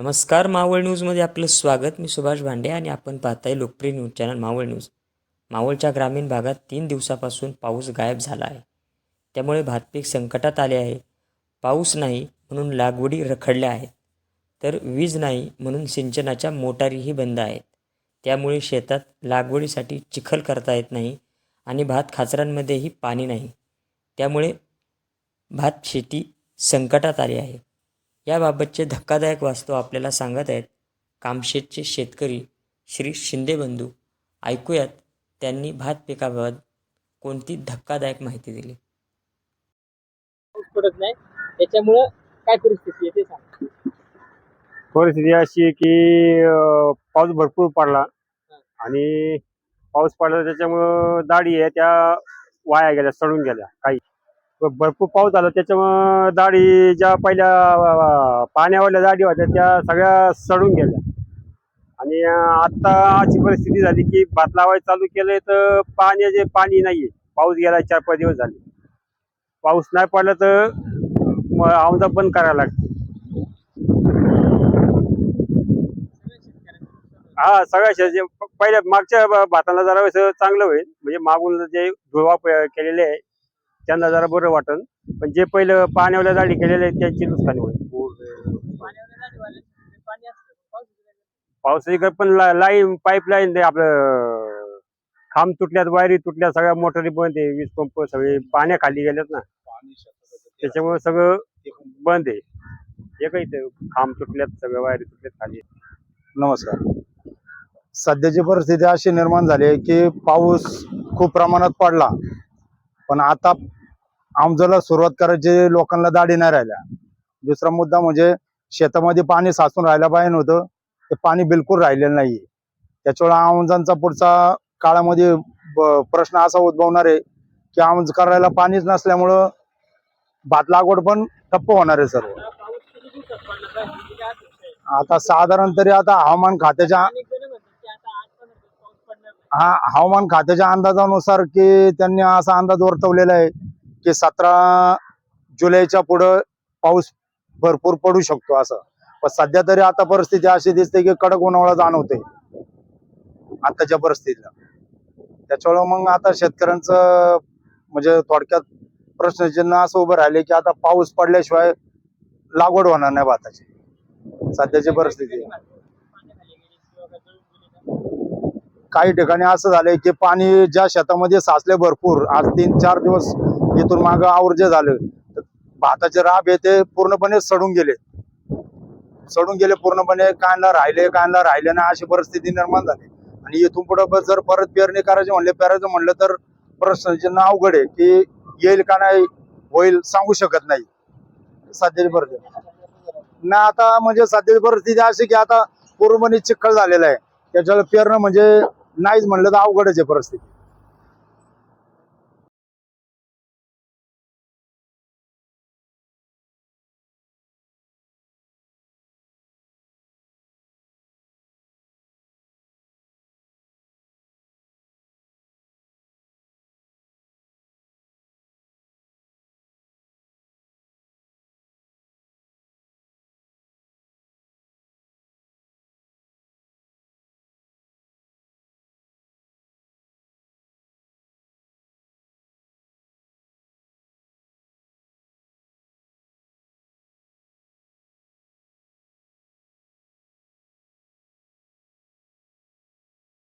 नमस्कार मावळ न्यूजमध्ये आपलं स्वागत. मी सुभाष भांडे आणि आपण पाहताय लोकप्रिय न्यूज चॅनल मावळ न्यूज. मावळच्या ग्रामीण भागात 3 दिवसापासून पाऊस गायब झाला आहे. त्यामुळे भातपीक संकटात आले आहे. पाऊस नाही म्हणून लागवडी रखडल्या आहेत, तर वीज नाही म्हणून सिंचनाच्या मोटारीही बंद आहेत. त्यामुळे शेतात लागवडीसाठी चिखल करता येत नाही आणि भात खाचरांमध्येही पाणी नाही. त्यामुळे भात शेती संकटात आली आहे. याबाबतचे धक्कादायक वास्तव आपल्याला सांगत आहेत कामशेतचे शेतकरी श्री शिंदे बंधू. ऐकूयात त्यांनी भात पिकाबाबत कोणती धक्कादायक माहिती दिली. पाऊस पडत नाही त्याच्यामुळं काय परिस्थिती आहे ते सांग. परिस्थिती अशी आहे की पाऊस भरपूर पडला आणि पाऊस पडला त्याच्यामुळं दाढी आहे त्या वाया गेल्या, सडून गेल्या. काही भरपूर पाऊस झाला त्याच्यामुळं दाढी ज्या पहिल्या पाण्यावरल्या दाढी होत्या त्या सगळ्या सडून गेल्या. आणि आता अशी परिस्थिती झाली की भात लावायला चालू केलंय तर पाणी नाहीये. पाऊस गेला 4-5 दिवस झाले. पाऊस नाही पडला तर औंधा बंद करायला लागते. हा, सगळ्या शेती पहिल्या मागच्या भाताला जरा असं चांगलं होईल, म्हणजे मागून जे धुवा केलेले आहे त्यांना जरा बरं वाटन. पण जे पहिलं पाण्यावल्या जाडी केलेले आहे त्यांची नुकसानी होईल. पावसाची पण लाईन पाईपलाईन आपलं खांब तुटल्यात, वायरी तुटल्या, सगळ्या मोटरी बंद आहे, वीज पंप सगळे पाण्याखाली गेलेत ना, त्याच्यामुळे सगळं बंद आहे. एकही खांब तुटल्यात, सगळ्या वायरी तुटल्यात खाली. नमस्कार. सध्याची परिस्थिती अशी निर्माण झाली आहे की पाऊस खूप प्रमाणात पडला, पण आता आमजला सुरुवात करायची लोकांना दाढी नाही राहिल्या. दुसरा मुद्दा म्हणजे शेतामध्ये पाणी साचून राहायला पाहिजे होतं, ते पाणी बिलकुल राहिलेलं नाही. त्याच्यामुळे आमजांचा पुढचा काळामध्ये प्रश्न असा उद्भवणार आहे की आमज करायला पाणीच नसल्यामुळं भात लागवड पण ठप्प होणार आहे सर्व. आता साधारण तरी आता हवामान खात्याच्या हवामान खात्याच्या अंदाजानुसार की त्यांनी असा अंदाज वर्तवलेला आहे की 17 जुलैच्या पुढं पाऊस भरपूर पडू शकतो असं. पण सध्या तरी आता परिस्थिती अशी दिसते की कडक उन्हाळा जाणवते आताच्या परिस्थितीला. त्याच्यामुळे मग आता शेतकऱ्यांचं म्हणजे थोडक्यात प्रश्नचिन्ह असं उभं राहिले की आता पाऊस पडल्याशिवाय लागवड होणार नाही भाताची. सध्याची परिस्थिती काही ठिकाणी असं झालंय की पाणी ज्या शेतामध्ये साचले भरपूर, आज 3-4 दिवस इथून मागं आवर्जे झालं, तर भाताचे राब येते पूर्णपणे सडून गेले पूर्णपणे. कांदा राहिले ना, अशी परिस्थिती निर्माण झाली. आणि इथून पुढे जर परत पेरणी पेरायचं म्हणलं तर प्रश्नचिन्ह अवघड आहे की येईल का नाही होईल सांगू शकत नाही सध्याची परिस्थिती ना. आता म्हणजे सध्याची परिस्थिती अशी की आता पूर्णपणे चिखल झालेला आहे, त्याच्याला पेरणं म्हणजे नाहीच म्हणलं तर अवघडच आहे परिस्थिती.